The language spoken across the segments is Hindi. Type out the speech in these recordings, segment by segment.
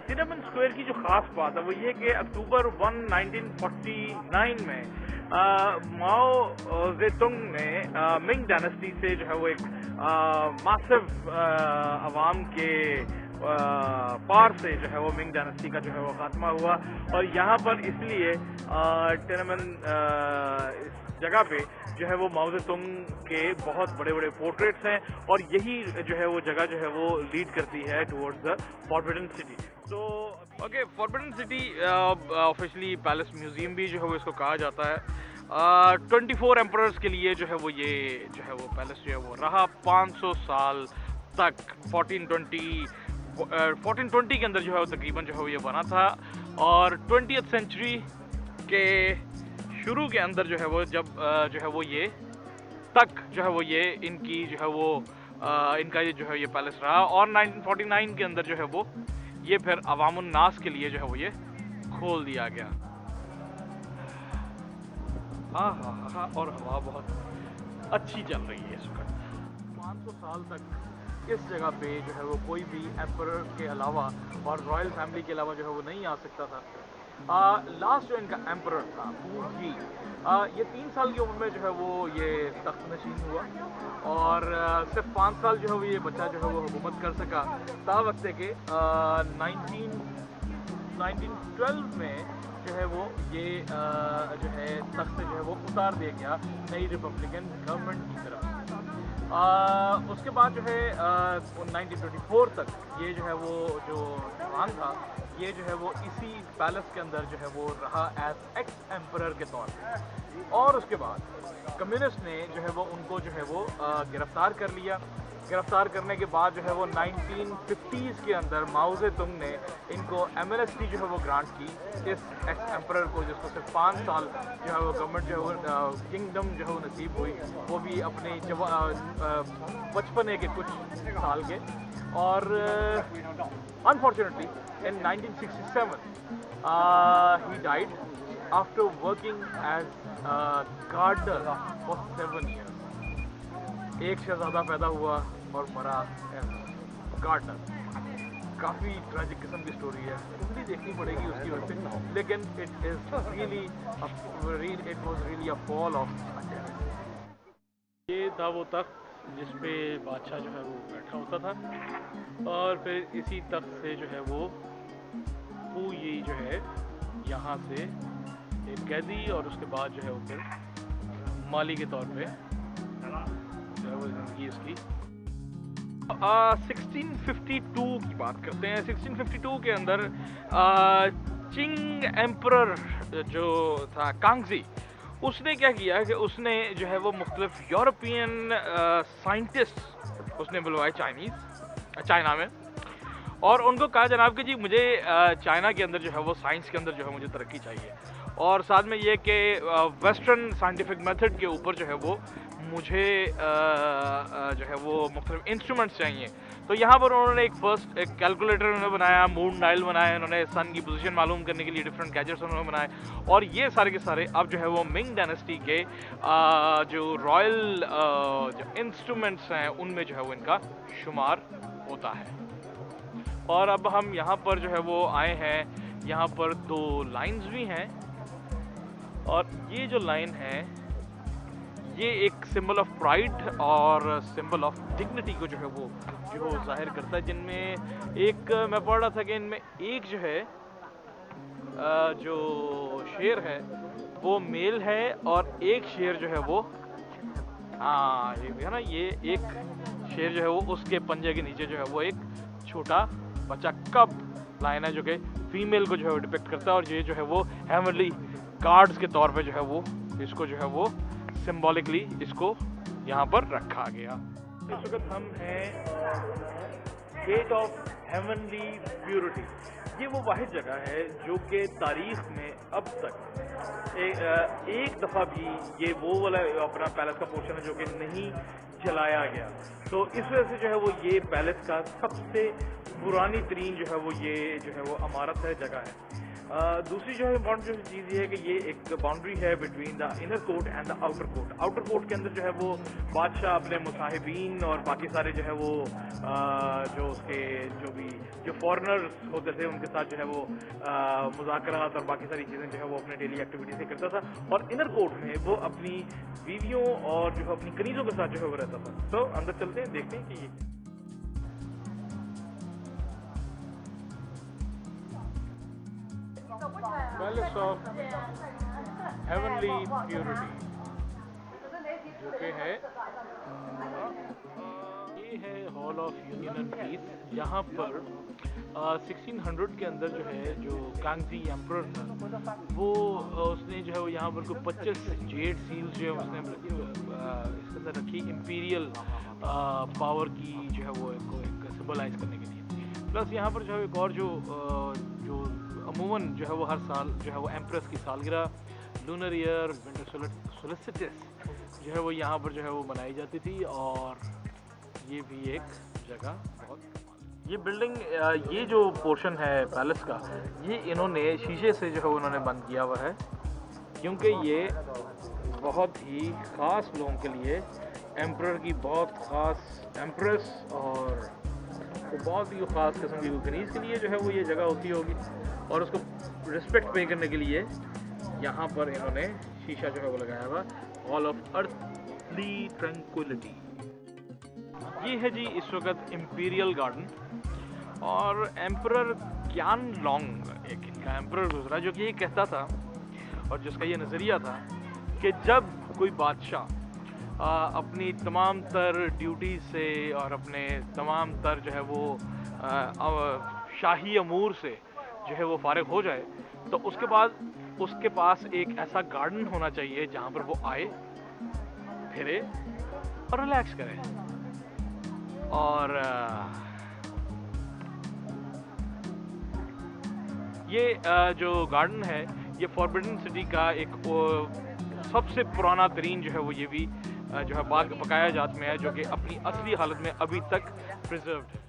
तिएनअनमेन स्क्वायर की जो खास बात है वो ये कि अक्टूबर 1, 1949 में माओ जेतुंग ने मिंग डायनेस्टी से जो है वो एक मासिव अवाम के पार से जो है वो मिंग डायनेस्टी का जो है वो खात्मा हुआ। और यहाँ पर इसलिए तिएनअनमेन इस जगह पे जो है वो माओ जेतुंग के बहुत बड़े बड़े पोर्ट्रेट्स हैं और यही जो है वो जगह जो है वो लीड करती है टुवर्ड्स द फॉरबिडन सिटी। तो okay, forbidden city officially palace museum भी जो है वो इसको कहा जाता है। 24 एम्परर्स के लिए जो है वो ये जो है वो पैलेस जो है वो रहा 500 साल तक। 1420 के अंदर जो है वो तकरीबन जो है वो ये बना था और 20th सेंचुरी के शुरू के अंदर जो है वो जब जो है वो ये तक जो है वो ये इनकी जो है वो इनका ये जो है ये पैलेस रहा और 1949 के अंदर जो है वो ये फिर अवामुन नास के लिए जो है वो ये खोल दिया गया। हाँ, और हवा बहुत अच्छी चल रही है इस वक्त। 500 साल तक इस जगह पे जो है वो कोई भी एम्परर के अलावा और रॉयल फैमिली के अलावा जो है वो नहीं आ सकता था। लास्ट जो इनका एम्परर था पू जी, ये 3 साल की उम्र में जो है वो ये तख्त नशीन हुआ और सिर्फ 5 साल जो है वो ये बच्चा जो है वो हुकूमत कर सका। तावक्ते के 1912 में जो है वो ये जो है तख्त जो है वो उतार दिया गया नई रिपब्लिकन गवर्नमेंट की तरफ। उसके बाद जो है 1924 तक ये जो है वो जो जवान था ये जो है वो इसी पैलेस के अंदर जो है वो रहा एज एक्स एम्परर के तौर पे। और उसके बाद कम्युनिस्ट ने जो है वो उनको जो है वो गिरफ्तार कर लिया। गिरफ्तार करने के बाद जो है वो 1950s के अंदर माओ जेतुंग ने इनको एमनेस्टी जो है वो ग्रांट की इस एक्स एम्परर को, जिसको सिर्फ 5 साल जो है वो गवर्नमेंट जो है वो किंगडम जो है वो नसीब हुई, वो भी अपने बचपने के कुछ साल के। और unfortunately in 1967 he died after working as a gardener for 7 years. एक शहजादा पैदा हुआ और मरा एज गार्डनर। काफ़ी ट्रैजिक किस्म की स्टोरी है, भी देखनी पड़ेगी उसकी वजह से, लेकिन it was really a fall of. ये था वो तख्त जिस पे बादशाह जो है वो बैठा होता था और फिर इसी तख्त से जो है वो पू ये जो है यहाँ से एक कैदी और उसके बाद जो है वो फिर माली के तौर पे जो है वो जिंदगी इसकी। 1652 की बात करते हैं। 1652 के अंदर चिंग एम्परर जो था कांगजी, उसने क्या किया कि उसने जो है वो मुख्तलिफ यूरोपियन साइंटिस्ट उसने बुलवाए चाइना में और उनको कहा जनाब कि जी मुझे चाइना के अंदर जो है वो साइंस के अंदर जो है मुझे तरक्की चाहिए और साथ में ये कि वेस्टर्न साइंटिफिक मेथड के ऊपर जो है वो मुझे जो है वो मुख्तलिफ इंस्ट्रूमेंट्स चाहिए। तो यहाँ पर उन्होंने एक कैलकुलेटर उन्होंने बनाया, मून डायल बनाया, उन्होंने सन की पोजीशन मालूम करने के लिए डिफरेंट गैजेट्स उन्होंने बनाए और ये सारे के सारे अब जो है वो मिंग डायनेस्टी के जो रॉयल जो इंस्ट्रूमेंट्स हैं उनमें जो है वो इनका शुमार होता है। और अब हम यहाँ पर जो है वो आए हैं, यहाँ पर 2 लाइन्स भी हैं और ये जो लाइन है ये एक सिंबल ऑफ प्राइड और सिंबल ऑफ डिग्निटी को जो है वो जाहिर करता है, जिनमें एक मैं पढ़ रहा था कि इनमें एक जो है जो शेर है वो मेल है और एक शेर जो है वो ये है ना, ये एक शेर जो है वो उसके पंजे के नीचे जो है वो एक छोटा बच्चा कब लाइन है जो कि फीमेल को जो है वो डिपिक्ट करता है और ये जो है वो हेवनली गार्ड्स के तौर पे जो है वो इसको जो है वो सिंबॉलिकली इसको यहाँ पर रखा गया। इस वक्त हम हैं गेट ऑफ हेवनली प्योरिटी। ये वो वाहिद जगह है जो कि तारीख में अब तक एक दफ़ा भी ये वो वाला अपना पैलेस का पोर्शन है जो कि नहीं जलाया गया। तो इस वजह से जो है वो ये पैलेस का सबसे पुरानी तरीन जो है वो ये जो है वो इमारत है, जगह है। दूसरी जो है इम्पॉर्टेंट जो चीज़ ये है कि ये एक बाउंड्री है between the inner court and the outer court. Outer court के अंदर जो है वो बादशाह अपने मुसाहिबीन और बाकी सारे जो है वो जो उसके जो फॉरेनर्स होते थे उनके साथ जो है वो मुज़ाकरात और बाकी सारी चीज़ें जो है वो अपने डेली एक्टिविटी से करता था, और इनर कोर्ट में वो अपनी बीवियों और जो है अपनी कनीज़ों के साथ जो है वो रहता था। तो अंदर चलते हैं, देखते हैं कि ये पैलेस ऑफ हेवनली प्योरिटी जो कि है, ये है hall of union and peace, जहाँ पर 1600 के अंदर जो है जो कांगजी एम्परर था वो उसने जो है वो यहाँ पर कोई 25 जेड सील्स जो है उसने इसके अंदर रखी इंपीरियल पावर की जो है वो एक सिंबलाइज करने के लिए। प्लस यहाँ पर जो है एक और जो अमूमन जो है वो हर साल जो है वो एम्प्रेस की सालगिरह लूनर ईयर विंटर सोलिस्टिस जो है वो यहाँ पर जो है वो मनाई जाती थी। और ये भी एक जगह बहुत, ये बिल्डिंग ये जो पोर्शन है पैलेस का ये इन्होंने शीशे से जो है उन्होंने बंद किया हुआ है, क्योंकि ये बहुत ही ख़ास लोगों के लिए एम्प्रर की बहुत ख़ास एम्प्रेस और बहुत ही ख़ास किस्म की कनीज़ के लिए जो है वो ये जगह होती होगी, और उसको रिस्पेक्ट पे करने के लिए यहाँ पर इन्होंने शीशा जो है वो लगाया हुआ, हॉल ऑफ अर्थली ट्रैंक्विलिटी। ये है जी इस वक्त इंपीरियल गार्डन, और एम्परर क्यान लोंग एक इनका एम्परर गुजरा जो कि ये कहता था और जिसका ये नज़रिया था कि जब कोई बादशाह अपनी तमाम तर ड्यूटी से और अपने तमाम तर जो है वो शाही अमूर से जो है वो फारिग हो जाए तो उसके बाद उसके पास एक ऐसा गार्डन होना चाहिए जहाँ पर वो आए, फिरे और रिलैक्स करे। और ये जो गार्डन है ये फॉरबिडन सिटी का एक सबसे पुराना तरीन जो है वो ये भी जो है बकाया जात में है, जो कि अपनी असली हालत में अभी तक प्रिजर्व्ड है।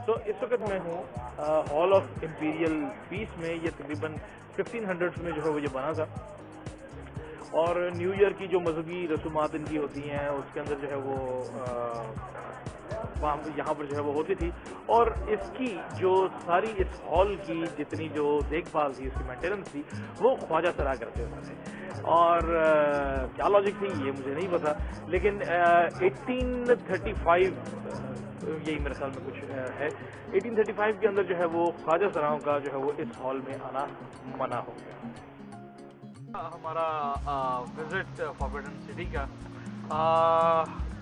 तो इस वक्त मैं हूँ हॉल ऑफ इंपीरियल पीस में। ये तकरीबन 1500 में जो है वो ये बना था, और न्यू ईयर की जो मजहबी रसूमात इनकी होती हैं उसके अंदर जो है वो यहाँ पर जो है वो होती थी। और इसकी जो सारी इस हॉल की जितनी जो देखभाल थी, इसकी मेंटेनेंस थी, वो ख्वाजा सरा करते होते थे। और क्या लॉजिक थी ये मुझे नहीं पता, लेकिन 1835 यही मेरे ख्याल में कुछ है, 1835 के अंदर जो है वो ख्वाजा सराओं का जो है वो इस हॉल में आना मना हो गया। हमारा विजिट फॉरबिडन सिटी का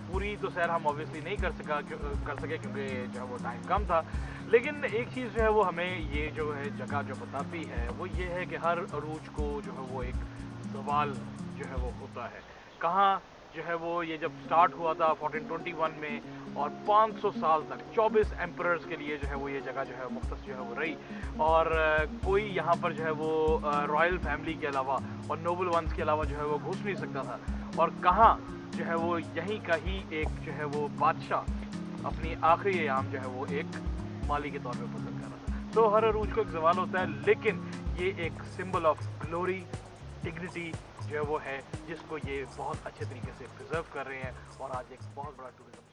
पूरी तो सैर हम ऑब्वियसली नहीं कर सके क्योंकि जो है वो टाइम कम था, लेकिन एक चीज़ जो है वो हमें ये जो है जगह जो बताती है वो ये है कि हर अरूज को जो है वो एक सवाल जो है वो होता है, कहाँ जो है वो ये जब स्टार्ट हुआ था 1421 में, और 500 साल तक 24 एम्परर्स के लिए जो है वो ये जगह जो है मुख्तस जो है वो रही, और कोई यहाँ पर जो है वो रॉयल फैमिली के अलावा और नोबल वंस के अलावा जो है वो घुस नहीं सकता था, और कहाँ जो है वो यहीं का ही एक जो है वो बादशाह अपनी आखिरी अयाम जो है वो एक माली के तौर पे पसंद कर रहा था। तो हर अरूज को एक सवाल होता है, लेकिन ये एक सिंबल ऑफ ग्लोरी, डिग्निटी जो है वो है, जिसको ये बहुत अच्छे तरीके से प्रिजर्व कर रहे हैं, और आज एक बहुत बड़ा टूरिज्म